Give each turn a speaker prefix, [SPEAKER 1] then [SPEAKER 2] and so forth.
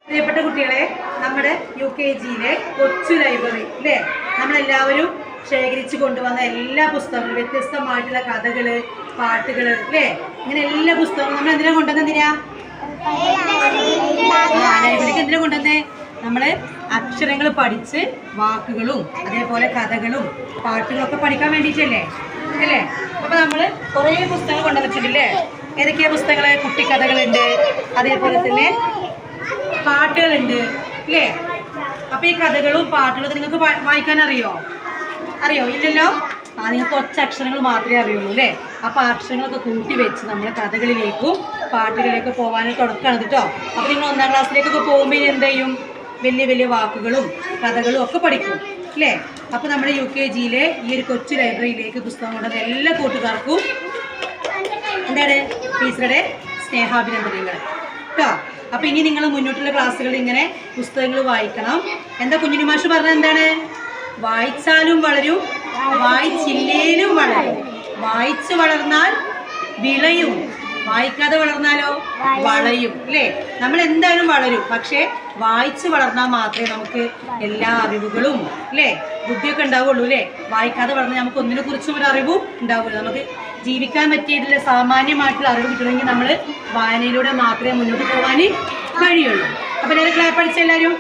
[SPEAKER 1] പ്രിയപ്പെട്ട കുട്ടികളെ, നമ്മുടെ UKGയിലെ കൊച്ചു ലൈബ്രറി അല്ലേ, നമ്മളെല്ലാവരും ശേഖരിച്ചു കൊണ്ടുവന്ന എല്ലാ പുസ്തകങ്ങളും, വ്യത്യസ്തമായിട്ടുള്ള കഥകള്, പാട്ടുകള് അല്ലേ, ഇങ്ങനെ എല്ലാ പുസ്തകങ്ങളും നമ്മൾ എന്തിനാ കൊണ്ടുവന്നെന്തിനാ? ലൈബ്രറിക്ക് എന്തിനാ കൊണ്ടുവന്നേ? നമ്മള് അക്ഷരങ്ങൾ പഠിച്ച് വാക്കുകളും അതേപോലെ കഥകളും പാട്ടുകളും ഒക്കെ പഠിക്കാൻ വേണ്ടിയിട്ടല്ലേ അല്ലേ? അപ്പൊ നമ്മള് കുറേ പുസ്തകങ്ങൾ കൊണ്ടുവന്നിട്ടുണ്ടല്ലേ. ഏതൊക്കെയാ പുസ്തകങ്ങള്? കുട്ടിക്കഥകളുണ്ട്, അതേപോലെ തന്നെ പാട്ടുകളുണ്ട് അല്ലേ. അപ്പൊ ഈ കഥകളും പാട്ടുകളൊക്കെ നിങ്ങൾക്ക് വായിക്കാൻ അറിയോ? ഇല്ലല്ലോ. നിങ്ങൾക്ക് കുറച്ച് അക്ഷരങ്ങൾ മാത്രമേ അറിയുള്ളൂ അല്ലേ. അപ്പൊ അക്ഷരങ്ങളൊക്കെ കൂട്ടി വെച്ച് നമ്മുടെ കഥകളിലേക്കും പാട്ടുകളിലേക്കും പോകാനും തുടക്കമാണ് കേട്ടോ. അപ്പൊ നിങ്ങൾ 1ാം ക്ലാസ്സിലേക്കൊക്കെ പോകുമ്പോൾ എന്ത് ചെയ്യും? വലിയ വലിയ വാക്കുകളും കഥകളും ഒക്കെ പഠിക്കും അല്ലേ. അപ്പൊ നമ്മുടെ UKGയിലെ ഈ ഒരു കൊച്ചു ലൈബ്രറിയിലേക്ക് പുസ്തകം കൊണ്ടുവന്ന എല്ലാ കൂട്ടുകാർക്കും എന്താണ് ടീച്ചറുടെ സ്നേഹാഭിനന്ദനങ്ങൾ കേട്ടോ. അപ്പൊ ഇനി നിങ്ങൾ മുന്നോട്ടുള്ള ക്ലാസ്സുകൾ ഇങ്ങനെ പുസ്തകങ്ങൾ വായിക്കണം. എന്താ കുഞ്ഞിനി മാഷ് പറഞ്ഞത്? എന്താണ്? വായിച്ചാലും വളരും, വായിച്ചില്ലേലും വളരും. വായിച്ചു വളർന്നാൽ വിളയും, വായിക്കാതെ വളർന്നാലോ വളയും അല്ലേ. നമ്മൾ എന്തായാലും വളരും, പക്ഷെ വായിച്ചു വളർന്നാൽ മാത്രമേ നമുക്ക് എല്ലാ അറിവുകളും അല്ലേ, ബുദ്ധിയൊക്കെ ഉണ്ടാവുള്ളൂ അല്ലേ. വായിക്കാതെ വളർന്നാൽ നമുക്ക് ഒന്നിനെ കുറിച്ചും ഒരു അറിവും ഉണ്ടാവുള്ളൂ. നമുക്ക് ജീവിക്കാൻ പറ്റിയിട്ടുള്ള സാമാന്യമായിട്ടുള്ള അറിവ് കിട്ടണമെങ്കിൽ നമ്മൾ വായനയിലൂടെ മാത്രമേ മുന്നോട്ട് പോകാൻ കഴിയുള്ളൂ. അപ്പോൾ എല്ലാവരും ക്ലാപ്പ് അടിച്ച എല്ലാവരും.